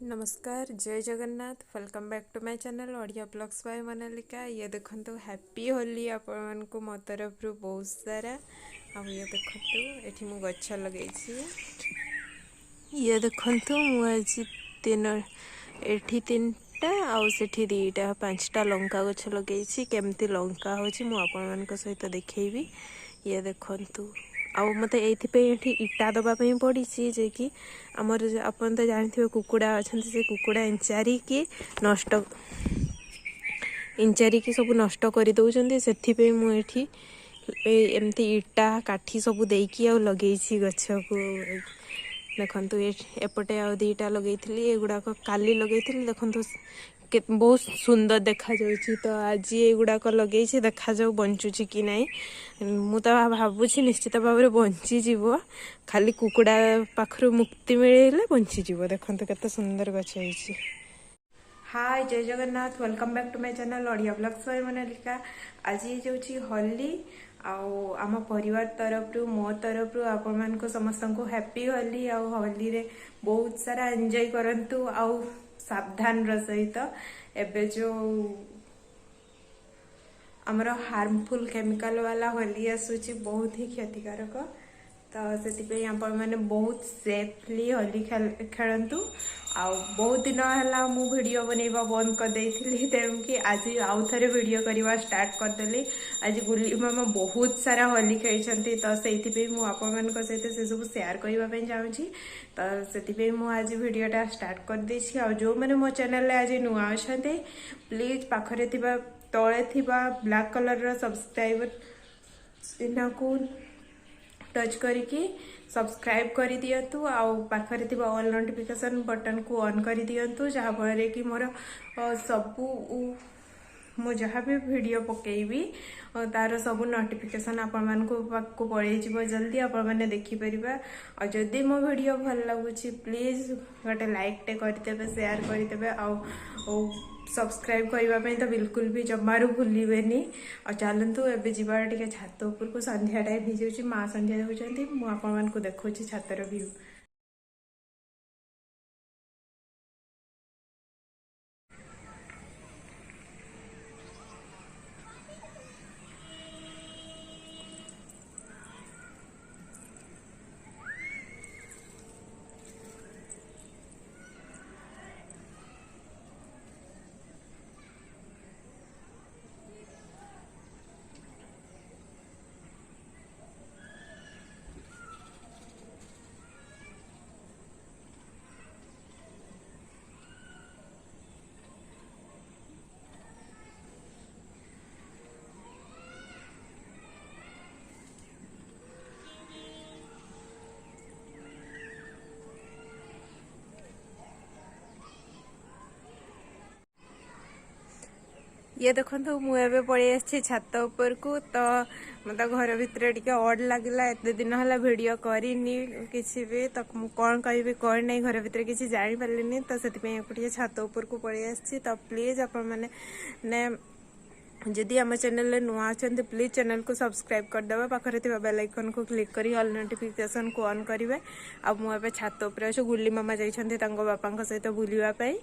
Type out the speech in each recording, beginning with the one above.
नमस्कार जय Jagannath welcome back to my channel Odia vlogs by Monalika. ये देखंतु हैप्पी होली आपण को मो तरफ बहुत सारा आ ये देखंतु एठी मु गच्छ लगेछि। ये देखंतु मु आज तीन एठी तीनटा आ सेठी दीटा पांचटा लंका गच्छ लगेछि। केमती लंका होछि मु आपण मानक सहित देखैबी। ये देखंतु आउ मत ये इटा दवाई पड़ी जे कि आमर आपन तो जानते कुकुड़ा अच्छा से कुकुड़ा इंचारिकी नष्ट इंचारिकी सब नष्ट कर दौरान से मुझे एमती इटा काठी सब देकी लगे गछ को देखु एपटे आ दीटा लगे एगुड़ाक काली लगे देखु बहुत सुंदर देखा जाउछि। तो आज एगुड़ाक लगे देखा जाऊ बंचुची कि नाई मु तो भावुछि निश्चित भाव में बंची जीव खाली कुकुड़ा पाखरु मुक्ति मिले बंची जीव। देखंतु केते सुंदर गछ होइछि। हाय जय Jagannath welcome back to my channel Odia vlogs by Monalika. आज जाउछि होली आम परिवार तरफ मो तरफ आपण मानक समस्त को हैप्पी होली होली रे बहुत सारा एंजॉय करंतु आउ सावधान सहित एबे जो आमर हार्मफुल केमिकल वाला होली आसूची बहुत ही क्षतिकारक। तो से आपण मैंने बहुत सेफली होली खेलतु बहुत दिन है मु वीडियो बनैबा बंद कर देइथिली तेणु कि आज आउ थे वीडियो करवा स्टार्ट करदेली। आज गुली मामा बहुत सारा होली खेली तो से सहित से सब शेयर करने चाहूँगी। तो से आज वीडियोटा स्टार्ट कर देछि। जो मैंने मो चैनल आज नुआ अच्छा प्लीज पाखरे तले ब्लैक कलर सब्सक्राइबर चिन्ह को टच करके सब्सक्राइब कर दियंतु पाखरे ऑल नोटिफिकेशन बटन को ऑन कर दियंतु जहाँ फल कि मोर सबू मु जहाँ भी वीडियो पकेबी तार सब नोटिफिकेशन आपण मान को पड़े जल्दी आपण मैंने देखिपर। और जदि मो वीडियो भल लगुच प्लीज गोटे लाइक टे करदे शेयर करदे सब्सक्राइब करने तो बिल्कुल भी जमारू भूलें। और चलतु एवं जीवार टे छात उपरको संध्या टाइम हो जाऊँगी माँ संध्या होती मुझे देखा छातर व्यू। ये देखो मुझे पड़े छात उपर को तो मत घर भितर टे अड लगला एत दिन है वीडियो करनी किसी भी तो कौन कह कौन नहीं घर भितर किसी जानी पारे तो से छात उपर को पड़े आसी। तो प्लीज आप मैंने जदि आम चैनल नुआ अच्छा प्लीज चैनल को सब्सक्राइब करदे पाखे बेल आइकन को क्लिक कर ऑल नोटिफिकेशन को ऑन करेंगे। मुझे छात उपर अच्छे गुली मामा जाइछन्ते बापा सहित बुलवाई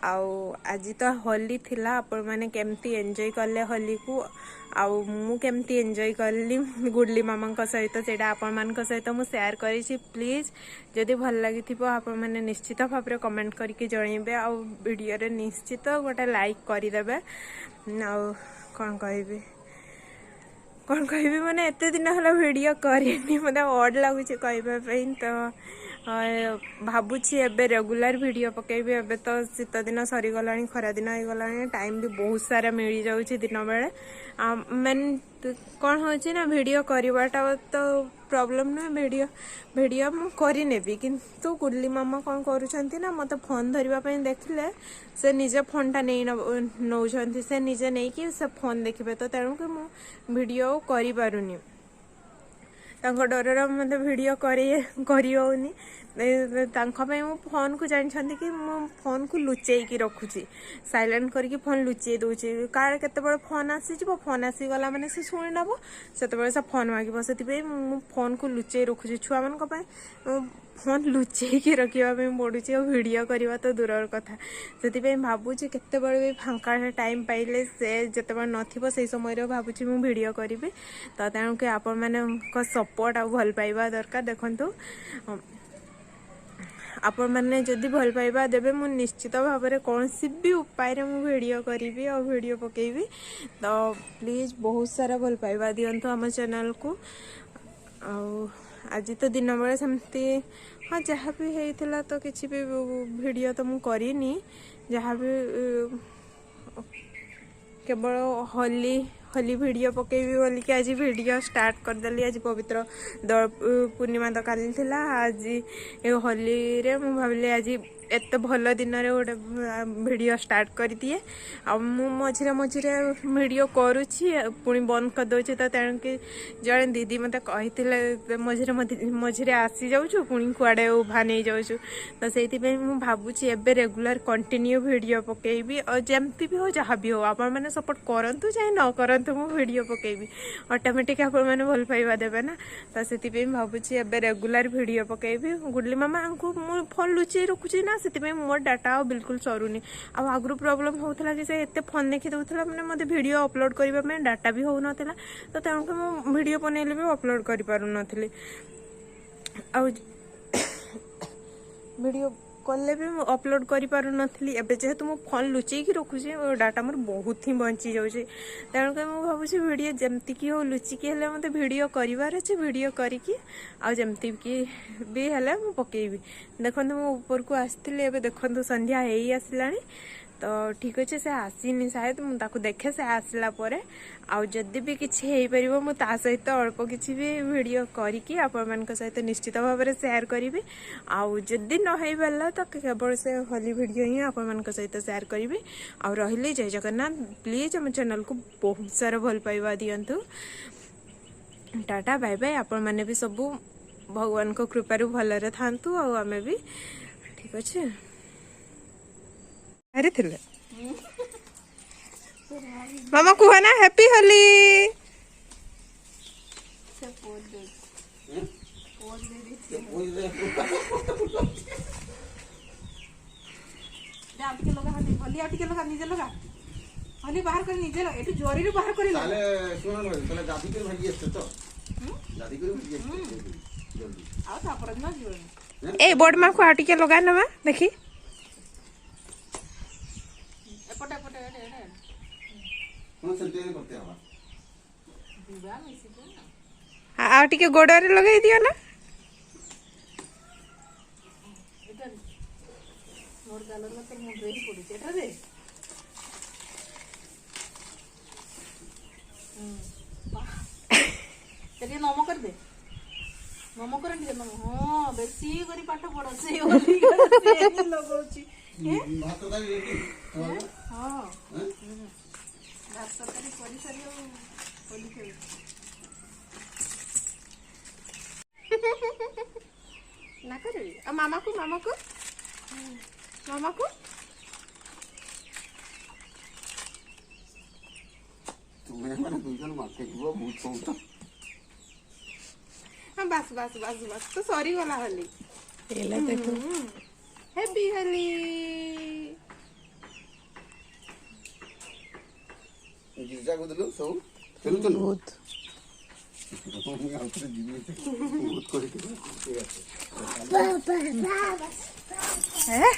आज तो होली थिला आपण मैंने केमती एंजॉय कले होली को मु केमती एंजॉय कली गुडली मामा सहित से आपण मान सहित मुझे शेयर करी। प्लीज जदि भल लगी आपण मैंने निश्चित भाव में कमेंट करके जनइबे वीडियो रे निश्चित गोटे लाइक करदे। कौन कहबी मैंने एत दिन है वीडियो करनी मतलब अड लगुच कहवाई तो भावुची एबे रेगुलर वीडियो पकेबी। एबे तो शीत दिन सरीगला खरा दिन हो गला टाइम भी बहुत सारा मिल जाऊँगी दिन बेले मेन कौन हो ना वीडियो करवाटा तो प्रॉब्लम ना वीडियो करनेबी किंतु गुल्ली मामा कौन करुँच ना मत फोन धरवाई देखले से निजे फोनटा नहीं नौ से निजे नहीं कि से फोन देखिए तो तेणु कि वीडियो करूनी डर मत वीडियो करी मु फोन को जानते कि मु फोन को लुचेकी रखुची साइलेंट करके फोन लुचे दूची कार केते फोन आसीज फोन आसीगला मैंने से शुणी नब से फोन मांग से फोन को लुचे रखुची छुआ मान फोन लुचेकी रखा पड़ू वीडियो करवा तो दूर कथा से भावुँ केत भी फांका टाइम पाइले से जिते नथिबो से समय भावुँ मु वीडियो करी तो तेणुक आपण माने सपोर्ट आ भल पाइबा दरकार देखंतु आपण मैंने जदि भल पाइबा देबे मु निश्चित भाव में कौन भी उपाय रे मु वीडियो करी और वीडियो पकेबी तो प्लीज बहुत सारा भल पाइबा दियंतु आम चैनल को आज तो दिन बेले सेमती हाँ जहाँ भी होता तो किसी भी वीडियो तो मु करिनी जहाँ भी केवल होली होली वीडियो पकेबी बोली कि आज वीडियो स्टार्ट करदेली आज पवित्र दोल पूर्णिमा तो काली थिला आज होली रे मु भाविली आज एत भल दिन रे गोटे वीडियो स्टार्ट कर दिए मझे मझे वीडियो करुँची पुणी बंद कर दूची तो तेणुक जड़े दीदी मत कही मझे मझे आसी जाऊँ पुणी कुआड़े उभा नहीं जाऊँ तो से भावुँ एबे रेगुलर कंटिन्यू वीडियो पकेबी और जमती भी हो जहाँ भी हो आपण मैंने सपोर्ट करंतु चाहे न करंतु मु वीडियो पकेबी ऑटोमेटिक आपण मैंने भल पाइबा देबे ना तो से भावुँ एबे रेगुलर वीडियो पकेबी गुडली मामा को मु फोन लुचेई रखुची ना से मोर डाटा बिल्कुल सरुनी आगु प्रॉब्लम होता कि से एते फोन देखी दूसरा मैंने मत वीडियो अपलोड करने डाटा भी हो नाला तो तेणुक मु वीडियो बनैले भी अपलोड कर पारु नथिली वीडियो कले भी अपलोड कर पारु नथिली एबे जेहेतु मु फोन लुचेकी रखुची और डाटा मोर बहुत ही बंची जाउची तेणुक मु भाबुची वीडियो जमती की हो लुचिकी हेले मते वीडियो करिवार अछि वीडियो करिकी आ जमती की भी हेले मु पकेबी देखंतु मु ऊपर को आस्थिले एबे देखंतु संध्या हेई आसिलानी तो ठीक अच्छे से आसीनी शायद मुझे देखे से आसला परे आउ जदि भी किसी हो पार मु ता सहित अल्प किसी भी वीडियो करिकी आपण मान सहित निश्चित भाव में शेयर करी आउ जदि न हो पारा तो केवल से होली वीडियो ही आपण मान सहित शेयर करी आउ रहिले जय जगन्नाथ प्लीज आम चैनल को बहुत सारा भल पाइबा दियंतु टाटा बाय बाय आपण मैंने भी सबू भगवान को कृपारू भलरे थांतु आउ आमे भी ठीक अच्छे अरे थिले मामा कुह ना हैप्पी होली होली बाहर कर निजे लगा एटू जोरी रे बाहर करी ताले सुन न ताले दादी के भाई आछे तो दादी के भाई आछे जल्दी आ ता पर न जीवन ए बोर्ड मा को आटी के लगा नवा देखी एपटे एपटे एडे कोन सेंटे करते हवा दिवा मिसी को आ आटी के गोड़ा रे लगाई दियो ना इधर मोर गालर में तो मुंड रे पड़ी एटा रे चलिए नमो कर दे नमो कर दे नमो हां बेसी करी पाठ पढ से ओली से लगाउची भात का रेडी हां भात तरी करी सरियो ओली के ना करे आ मामा को तुम्हें मैंने दुजन मारते हुआ बहुत सोता हाँ बस तो सॉरी वाला होली एला देखो हैप्पी होली गिरजा को दिलो सो चलो चलो बहुत मैं आउट रे जीवी बहुत करे ठीक है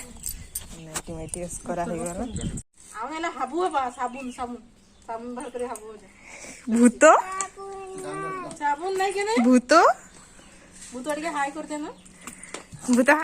नेटी मेटी करा हे गला आउ एला हाबू बा साबुन बाहर करे हाबू भूत साबुन नहीं के नहीं भूत अड़के हाय करते ना भूत